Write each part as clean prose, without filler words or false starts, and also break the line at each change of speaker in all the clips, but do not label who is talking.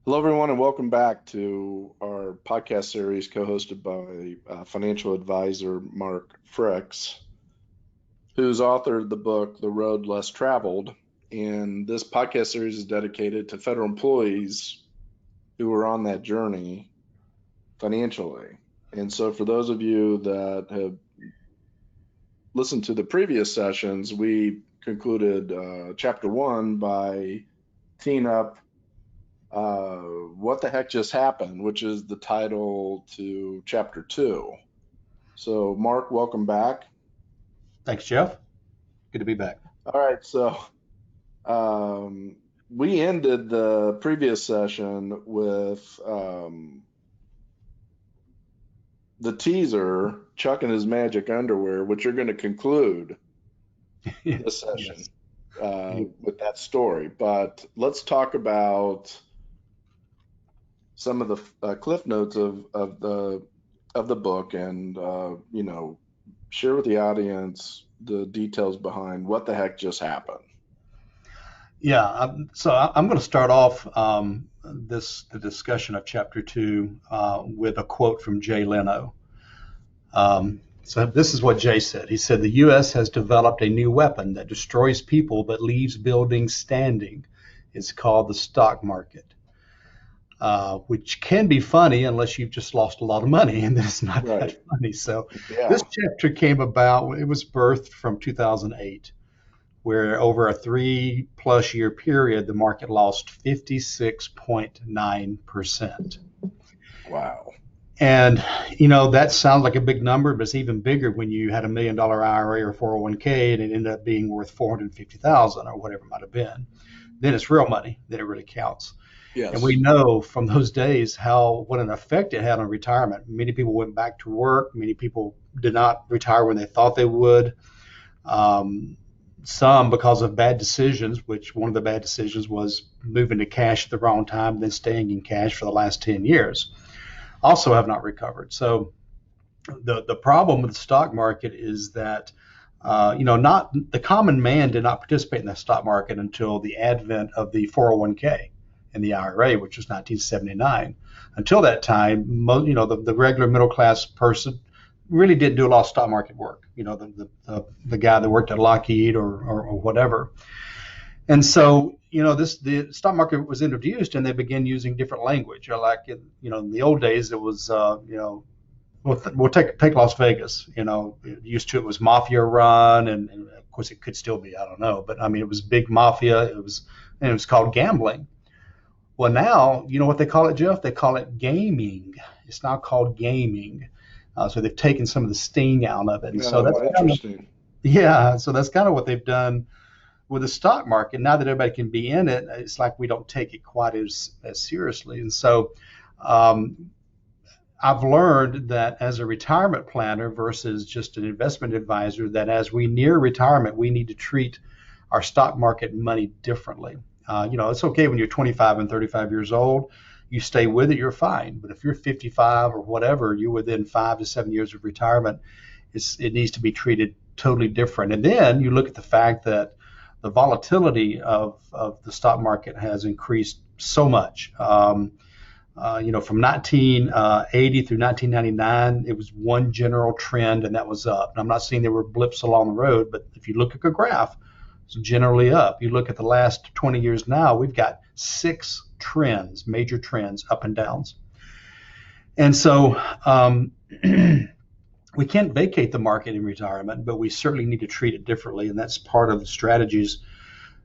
Hello, everyone, and welcome back to our podcast series co-hosted by financial advisor Mark Fricks, who's authored the book The Road Less Traveled. And this podcast series is dedicated to federal employees who are on that journey financially. And so for those of you that have listened to the previous sessions, we concluded chapter one by teeing up What the Heck Just Happened, which is the title to chapter two. So, Mark, welcome back.
Thanks, Jeff. Good to be back.
All right, so we ended the previous session with the teaser, Chuck and his magic underwear, which you're going to conclude this session with that story. But let's talk about some of the cliff notes of the book, and share with the audience the details behind what the heck just happened.
So I'm going to start off the discussion of chapter two with a quote from Leno. So this is what Jay said. He said, "The U.S. has developed a new weapon that destroys people but leaves buildings standing. It's called the stock market." Which can be funny unless you've just lost a lot of money, and then it's not
Right.
that funny. So
Yeah.
this chapter came about, it was birthed from 2008, where over a 3+ year period, the market lost 56.9%.
Wow.
And, that sounds like a big number, but it's even bigger when you had $1 million IRA or 401k and it ended up being worth 450,000 or whatever it might have been. Then it's real money, then it really counts.
Yes.
And we know from those days what an effect it had on retirement. Many people went back to work. Many people did not retire when they thought they would. Some because of bad decisions, which one of the bad decisions was moving to cash at the wrong time and then staying in cash for the last 10 years. Also have not recovered. So the problem with the stock market is that not the common man did not participate in the stock market until the advent of the 401k and the IRA, which was 1979. Until that time, the regular middle class person really didn't do a lot of stock market work. The guy that worked at Lockheed or whatever. And so, the stock market was introduced, and they began using different language. Like in the old days, it was we'll take Las Vegas. Used to it was mafia run, and of course it could still be. I don't know, but I mean it was big mafia. It was called gambling. Well, now, you know what they call it, Jeff? They call it gaming. It's now called gaming. So they've taken some of the sting out of it. And so that's
interesting.
So that's kind of what they've done with the stock market. Now that everybody can be in it, it's like we don't take it quite as seriously. And so I've learned that as a retirement planner versus just an investment advisor, that as we near retirement, we need to treat our stock market money differently. It's okay when you're 25 and 35 years old. You stay with it, you're fine. But if you're 55 or whatever, you're within 5 to 7 years of retirement, it needs to be treated totally different. And then you look at the fact that the volatility of the stock market has increased so much. From 1980 through 1999, it was one general trend, and that was up. And I'm not saying there were blips along the road, but if you look at a graph, it's generally up. You look at the last 20 years now, we've got 6 trends, major trends, up and downs. And so we can't vacate the market in retirement, but we certainly need to treat it differently. And that's part of the strategies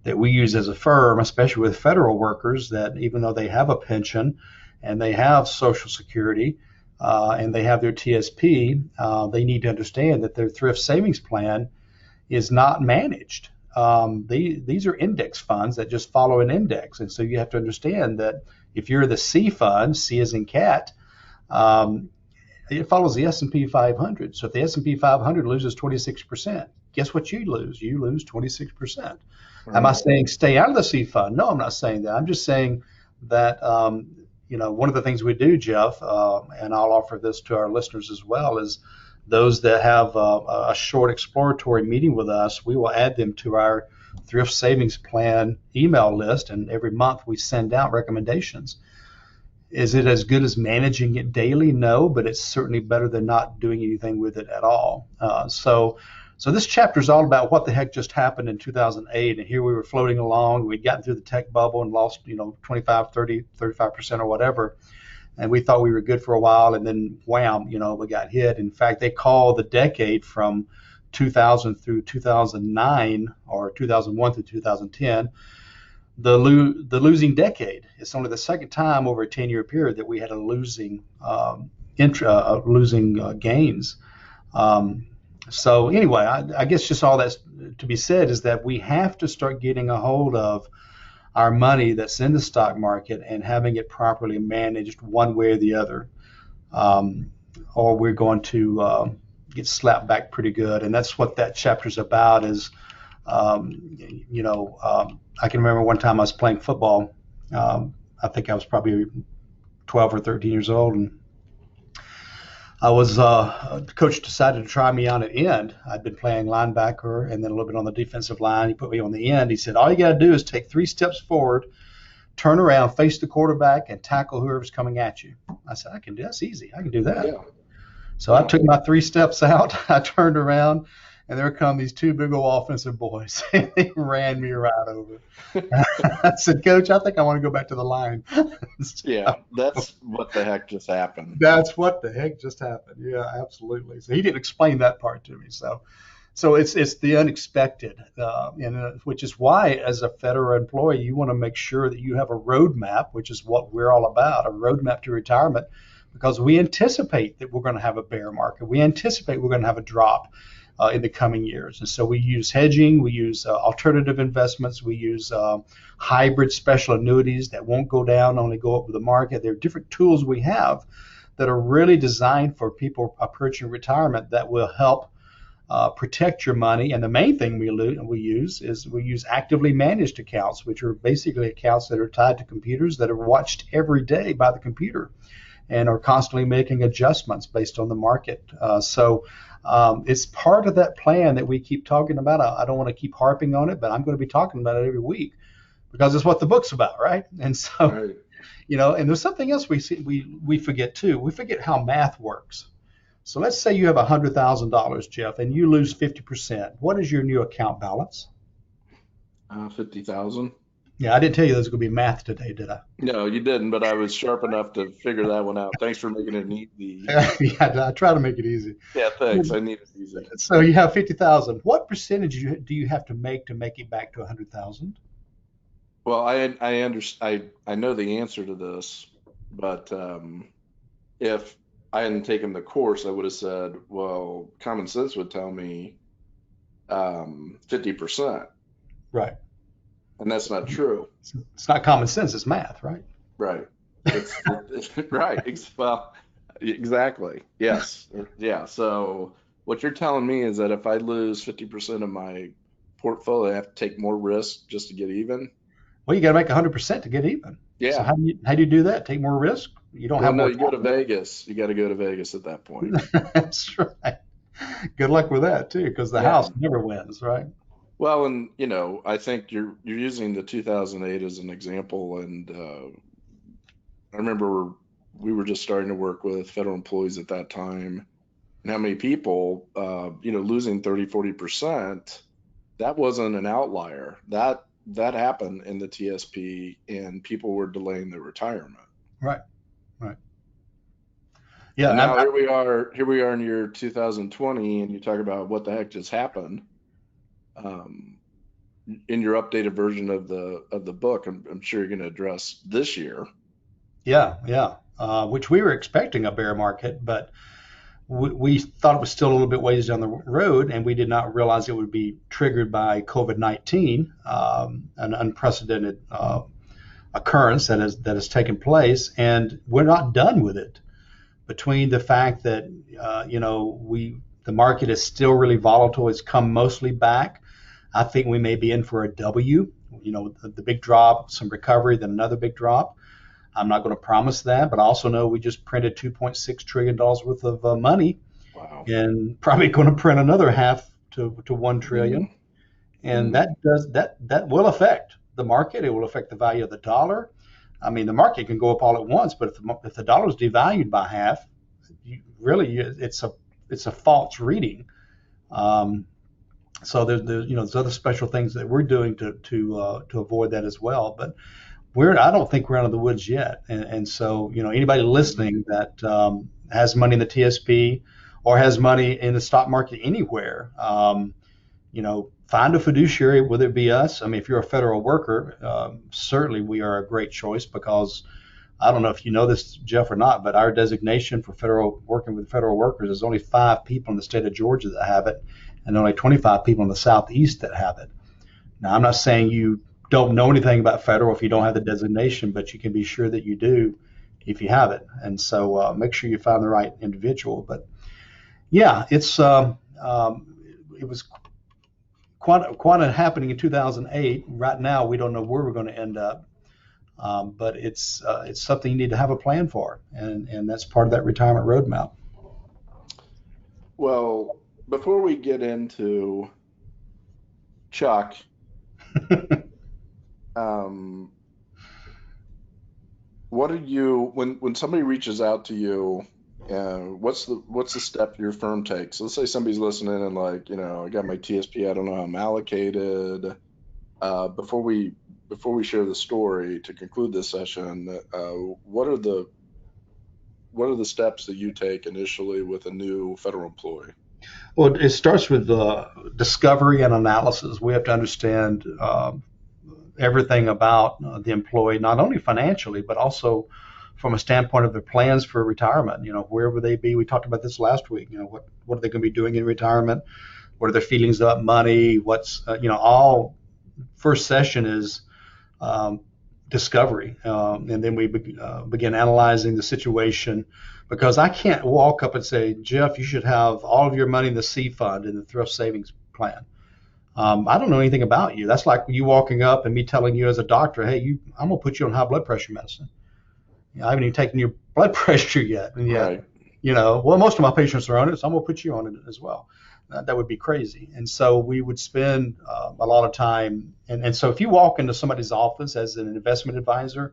that we use as a firm, especially with federal workers, that even though they have a pension and they have Social Security and they have their TSP, they need to understand that their thrift savings plan is not managed. These are index funds that just follow an index. And so you have to understand that if you're the C fund, C as in cat, it follows the S&P 500. So if the S&P 500 loses 26%, guess what you lose? You lose 26%. Right. Am I saying stay out of the C fund? No, I'm not saying that. I'm just saying that, one of the things we do, Jeff, and I'll offer this to our listeners as well, is those that have a short exploratory meeting with us, we will add them to our thrift savings plan email list, and every month we send out recommendations Is it as good as managing it daily? No, but it's certainly better than not doing anything with it at all. So this chapter is all about what the heck just happened in 2008. And here we were floating along. We'd gotten through the tech bubble and lost, 25, 30, 35% or whatever. And we thought we were good for a while. And then wham, we got hit. In fact, they call the decade from 2000 through 2009 or 2001 through 2010 the losing decade. It's only the second time over a 10-year period that we had a losing gains. So anyway, I guess just all that's to be said is that we have to start getting a hold of our money that's in the stock market and having it properly managed one way or the other, or we're going to get slapped back pretty good. And that's what that chapter's about. Is I can remember one time I was playing football. I think I was probably 12 or 13 years old, and the coach decided to try me on at end. I'd been playing linebacker and then a little bit on the defensive line. He put me on the end. He said, all you got to do is take 3 steps forward, turn around, face the quarterback, and tackle whoever's coming at you. I said, I can do that's easy. I can do that. Yeah. So I took my 3 steps out. I turned around, and there come these 2 big old offensive boys. They ran me right over. I said, Coach, I think I want to go back to the line.
Yeah, that's what the heck just happened.
That's what the heck just happened. Yeah, absolutely. So he didn't explain that part to me. So it's the unexpected, which is why, as a federal employee, you want to make sure that you have a roadmap, which is what we're all about, a roadmap to retirement, because we anticipate that we're going to have a bear market. We anticipate we're going to have a drop in the coming years. And so we use hedging, we use alternative investments, we use hybrid special annuities that won't go down, only go up with the market. There are different tools we have that are really designed for people approaching retirement that will help protect your money. And the main thing we use actively managed accounts, which are basically accounts that are tied to computers that are watched every day by the computer and are constantly making adjustments based on the market. It's part of that plan that we keep talking about. I don't want to keep harping on it, but I'm going to be talking about it every week because it's what the book's about, right? And so,
right.
And there's something else we forget too. We forget how math works. So let's say you have $100,000, Jeff, and you lose 50%. What is your new account balance?
50,000.
Yeah, I didn't tell you there was going to be math today, did I?
No, you didn't, but I was sharp enough to figure that one out. Thanks for making it easy.
Yeah, I try to make it easy.
Yeah, thanks. I need it easy.
So you have 50,000. What percentage do you have to make it back to 100,000?
Well, I know the answer to this, but if I hadn't taken the course, I would have said, well, common sense would tell me 50%.
Right.
And that's not true.
It's not common sense. It's math, right?
Right. It's right. Well, exactly. Yes. Yeah. So what you're telling me is that if I lose 50% of my portfolio, I have to take more risk just to get even?
Well, you got to make 100% to get even.
Yeah.
So how do you do that? Take more risk? You don't have
no,
more
you go to Vegas. You got to go to Vegas at that point.
That's right. Good luck with that too, because the house never wins, right?
Well, and I think you're using the 2008 as an example, and I remember we were just starting to work with federal employees at that time, and how many people, losing 30-40%, that wasn't an outlier. That happened in the TSP, and people were delaying their retirement.
Right. Yeah.
And now here we are in year 2020, and you talk about what the heck just happened. In your updated version of the book, I'm sure you're going to address this year.
Yeah. Which we were expecting a bear market, but we thought it was still a little bit ways down the road, and we did not realize it would be triggered by COVID-19, an unprecedented occurrence that has taken place, and we're not done with it. Between the fact that the market is still really volatile, it's come mostly back. I think we may be in for a W, the big drop, some recovery, then another big drop. I'm not going to promise that, but I also know we just printed $2.6 trillion worth of money.
Wow.
And probably going to print another half to 1 trillion.
Mm-hmm.
And that will affect the market. It will affect the value of the dollar. I mean, the market can go up all at once, but if the dollar is devalued by half, it's a false reading. Um, so there's other special things that we're doing to avoid that as well. But I don't think we're out of the woods yet. And so anybody listening that has money in the TSP or has money in the stock market anywhere, find a fiduciary, whether it be us. I mean, if you're a federal worker, certainly we are a great choice because I don't know if you know this, Jeff, or not, but our designation for working with federal workers is only 5 people in the state of Georgia that have it, and only 25 people in the Southeast that have it. Now, I'm not saying you don't know anything about federal if you don't have the designation, but you can be sure that you do if you have it. And so make sure you find the right individual. But yeah, it was quite a happening in 2008. Right now, we don't know where we're going to end up. But it's something you need to have a plan for, and that's part of that retirement roadmap.
Well, before we get into Chuck, um, what are you when somebody reaches out to you? What's the step your firm takes? Let's say somebody's listening and like, I got my TSP, I don't know how I'm allocated. Before we share the story to conclude this session, what are the steps that you take initially with a new federal employee?
Well, it starts with discovery and analysis. We have to understand everything about the employee, not only financially, but also from a standpoint of their plans for retirement. Where would they be? We talked about this last week. What are they going to be doing in retirement? What are their feelings about money? All first session is discovery, and then we begin analyzing the situation, because I can't walk up and say, Jeff, you should have all of your money in the C fund in the thrift savings plan. I don't know anything about you. That's like you walking up and me telling you as a doctor, hey, I'm gonna put you on high blood pressure medicine. I haven't even taken your blood pressure yet, and yet,
Right.
well, most of my patients are on it, so I'm gonna put you on it as well. That would be crazy. And so we would spend a lot of time. And so if you walk into somebody's office as an investment advisor,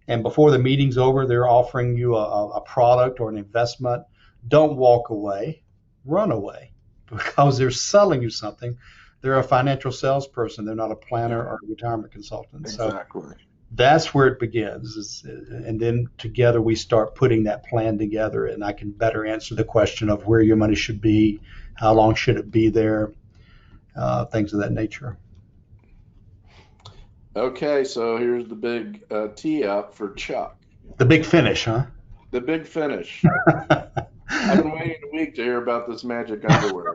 and before the meeting's over, they're offering you a product or an investment, don't walk away, run away, because they're selling you something. They're a financial salesperson. They're not a planner
Yeah,
or a retirement consultant. So
exactly.
that's where it begins. And then together we start putting that plan together, and I can better answer the question of where your money should be, how long should it be there, things of that nature.
Okay, so here's the big tee up for Chuck.
The big finish, huh?
The big finish. I've been waiting a week to hear about this magic underwear.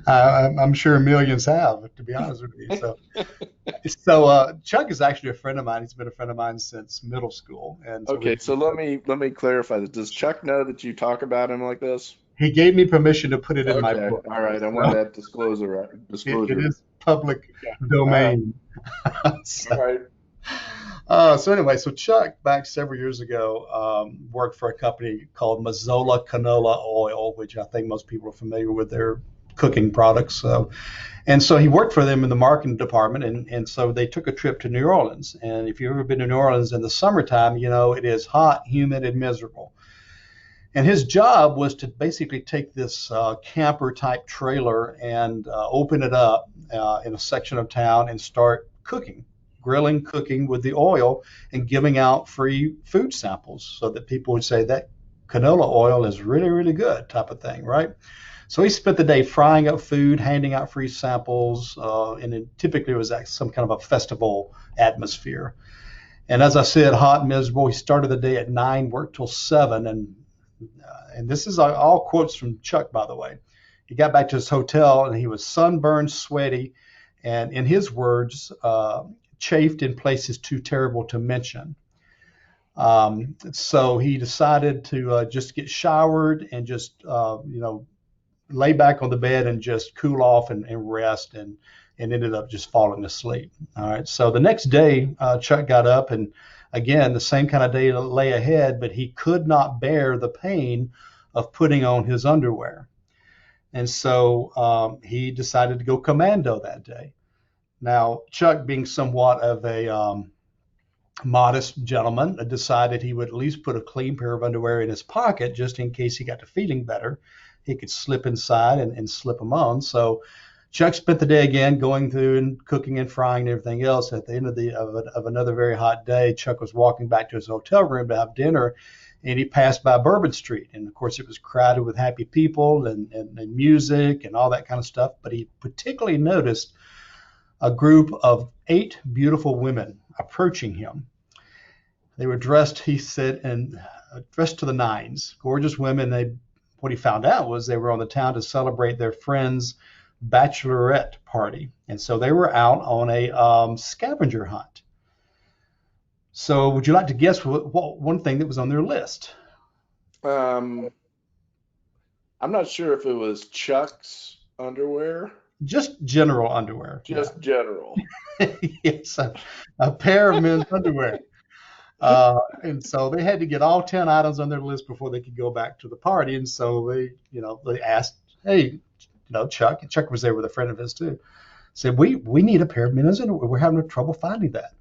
I'm sure millions have, to be honest with you. So Chuck is actually a friend of mine. He's been a friend of mine since middle school, and so
Okay, so let me clarify this. Does Chuck know that you talk about him like this?
he gave me permission to put it in my
Okay,
book.
all right. I want
So
that disclosure.
it
Disclosure.
is public
Yeah.
domain.
All right.
So anyway, so Chuck back several years ago worked for a company called Mazola Canola Oil, which I think most people are familiar with their cooking products. And so he worked for them in the marketing department, and so they took a trip to New Orleans. And if you've ever been to New Orleans in the summertime, it is hot, humid, and miserable. And his job was to basically take this camper type trailer and open it up in a section of town and start grilling, cooking with the oil and giving out free food samples so that people would say that canola oil is really, really good type of thing, right? So he spent the day frying up food, handing out free samples, and typically it was at some kind of a festival atmosphere. And as I said, hot, miserable. He started the day at 9, worked till 7, and this is all quotes from Chuck, by the way. He got back to his hotel and he was sunburned, sweaty, and in his words, chafed in places too terrible to mention. So he decided to just get showered and just lay back on the bed and just cool off and rest, and ended up just falling asleep. All right. So the next day, Chuck got up, and again, the same kind of day lay ahead, but he could not bear the pain of putting on his underwear. And so he decided to go commando that day. Now, Chuck, being somewhat of modest gentleman decided he would at least put a clean pair of underwear in his pocket just in case he got to feeling better. He could slip inside and slip them on. So Chuck spent the day again going through and cooking and frying and everything else. At the end of another very hot day, Chuck was walking back to his hotel room to have dinner, and he passed by Bourbon Street. And of course, it was crowded with happy people and music and all that kind of stuff. But he particularly noticed a group of 8 beautiful women approaching him. They were dressed, he said, and dressed to the nines. Gorgeous women. What he found out was they were on the town to celebrate their friend's bachelorette party, and so they were out on a scavenger hunt. So, would you like to guess what one thing that was on their list?
Um, I'm not sure if it was Chuck's underwear.
Just general underwear.
Just general.
Yes, a pair of men's underwear. And so they had to get all 10 items on their list before they could go back to the party. And so they asked, hey, Chuck, and Chuck was there with a friend of his too, said, we need a pair of men's underwear. We're having trouble finding that.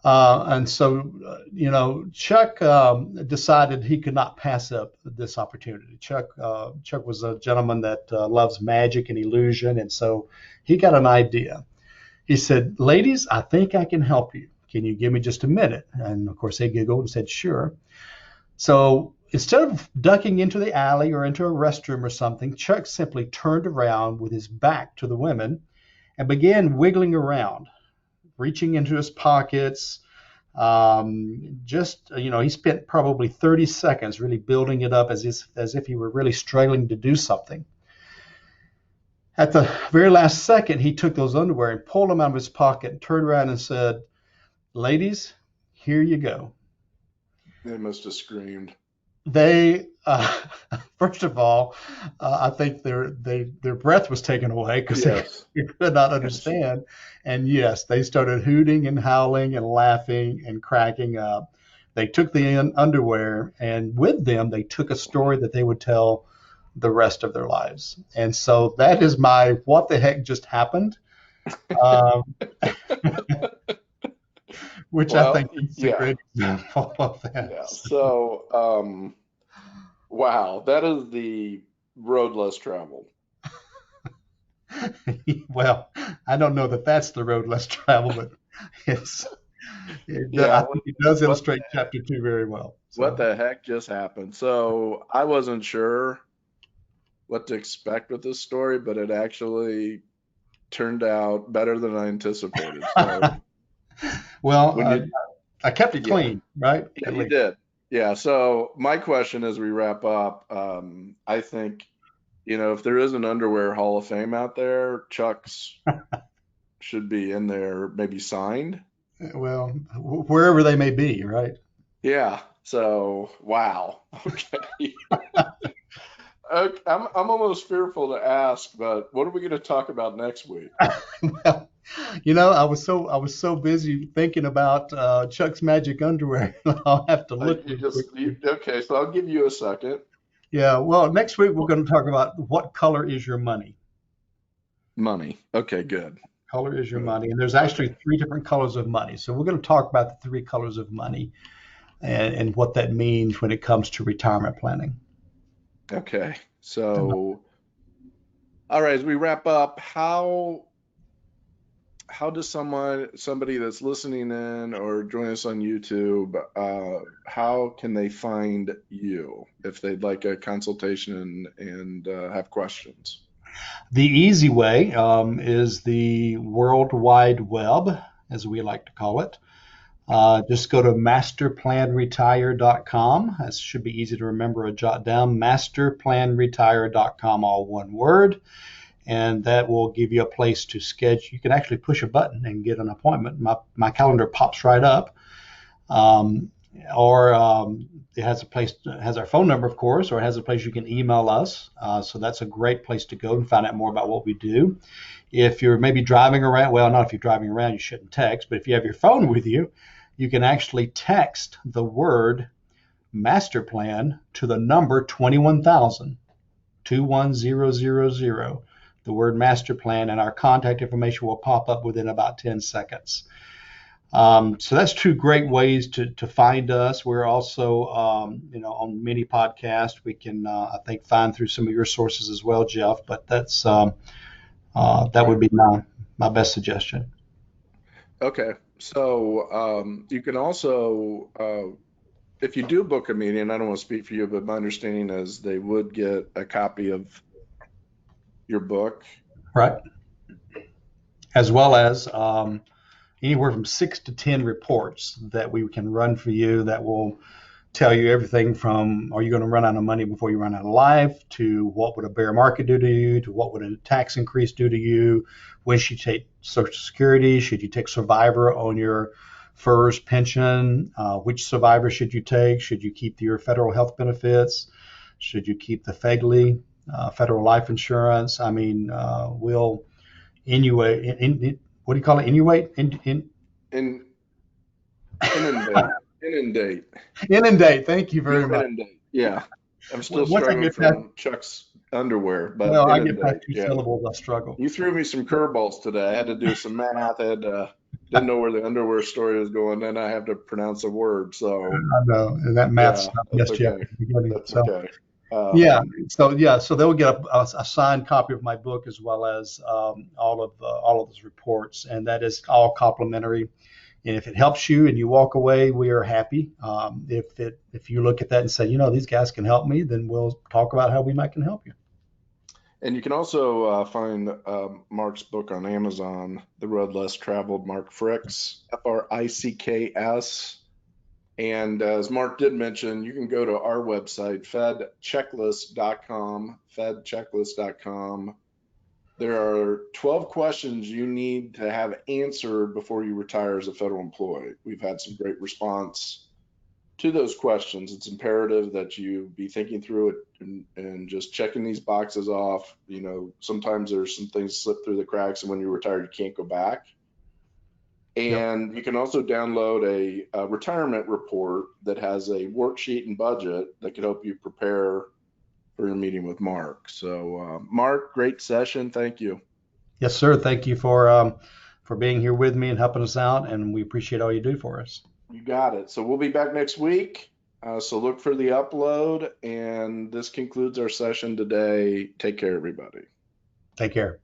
And so, Chuck decided he could not pass up this opportunity. Chuck was a gentleman that loves magic and illusion. And so he got an idea. He said, ladies, I think I can help you. Can you give me just a minute? And of course, they giggled and said, sure. So instead of ducking into the alley or into a restroom or something, Chuck simply turned around with his back to the women and began wiggling around, reaching into his pockets. He spent probably 30 seconds really building it up as if he were really struggling to do something. At the very last second, he took those underwear and pulled them out of his pocket and turned around and said, ladies, here you go.
They must have screamed.
They, first of all, I think their breath was taken away because
Yes.
they could not understand. And yes, they started hooting and howling and laughing and cracking up. They took the underwear, and with them, they took a story that they would tell the rest of their lives. And so that is my what the heck just happened. Um, which I think is a great example of that.
Yeah. So, wow, that is the road less traveled.
Well, I don't know that that's the road less traveled, but it's,
Yeah.
I think it does illustrate chapter 2 very well.
What the heck just happened? So I wasn't sure what to expect with this story, but it actually turned out better than I anticipated. So
well, I kept it clean, right?
Yeah, you did. Yeah. So my question as we wrap up, I think, if there is an underwear Hall of Fame out there, Chuck's should be in there, maybe signed.
Well, wherever they may be, right?
Yeah. So, wow. Okay. I'm almost fearful to ask, but what are we going to talk about next week?
Well, I was so busy thinking about Chuck's magic underwear. I'll have to look.
Okay, so I'll give you a second.
Yeah. Well, next week we're going to talk about what color is your money.
Money. Okay, good.
Color is your money, and there's actually 3 different colors of money. So we're going to talk about the 3 colors of money and what that means when it comes to retirement planning.
Okay. So, all right, as we wrap up, how does somebody that's listening in or join us on YouTube, how can they find you if they'd like a consultation and have questions?
The easy way is the World Wide Web, as we like to call it. Just go to masterplanretire.com. That should be easy to remember or jot down. Masterplanretire.com, all one word. And that will give you a place to schedule. You can actually push a button and get an appointment. My calendar pops right up. It has has our phone number, of course, or it has a place you can email us. So that's a great place to go and find out more about what we do. If you're maybe driving around, well, not if you're driving around, you shouldn't text, but if you have your phone with you, you can actually text the word master plan to the number 21,000, 21000, the word master plan, and our contact information will pop up within about 10 seconds. So that's two great ways to find us. We're also, on many podcasts. We can, I think, find through some of your sources as well, Jeff. But that would be my best suggestion.
Okay. So you can also, if you do book a meeting, I don't want to speak for you, but my understanding is they would get a copy of your book.
Right. As well as anywhere from 6 to 10 reports that we can run for you that will tell you everything from are you going to run out of money before you run out of life, to what would a bear market do to you, to what would a tax increase do to you, when should you take Social Security, should you take Survivor on your FERS pension, which Survivor should you take, should you keep your federal health benefits, should you keep the FEGLI, federal life insurance. I mean, we'll what do you call it?
In inundate, inundate.
Inundate. Thank you very
You'll
much.
inundate. Yeah. I'm still
Once I
struggling
get past,
from Chuck's underwear, but
well, I get past
inundate.
two
Yeah.
syllables, I struggle.
You threw me some curveballs today. I had to do some math. I had didn't know where the underwear story was going. Then I have to pronounce a word. So
I know, and that math
yeah,
stuff
that's
messed you up
okay.
at the beginning.
That's
So
okay.
yeah,
Um,
so they'll get a signed copy of my book as well as all of those reports, and that is all complimentary. And if it helps you and you walk away, we are happy. If you look at that and say, these guys can help me, then we'll talk about how we might can help you.
and you can also find Mark's book on Amazon, The Road Less Traveled, Mark Fricks, Fricks. And as Mark did mention, you can go to our website, fedchecklist.com. There are 12 questions you need to have answered before you retire as a federal employee. We've had some great response to those questions. It's imperative that you be thinking through it and just checking these boxes off. Sometimes there's some things slip through the cracks, and when you're retired, you can't go back.
Yep.
And you can also download a retirement report that has a worksheet and budget that could help you prepare for your meeting with Mark. So, Mark, great session. Thank you.
Yes, sir. Thank you for being here with me and helping us out, and we appreciate all you do for us.
You got it. So we'll be back next week. So look for the upload. And this concludes our session today. Take care, everybody.
Take care.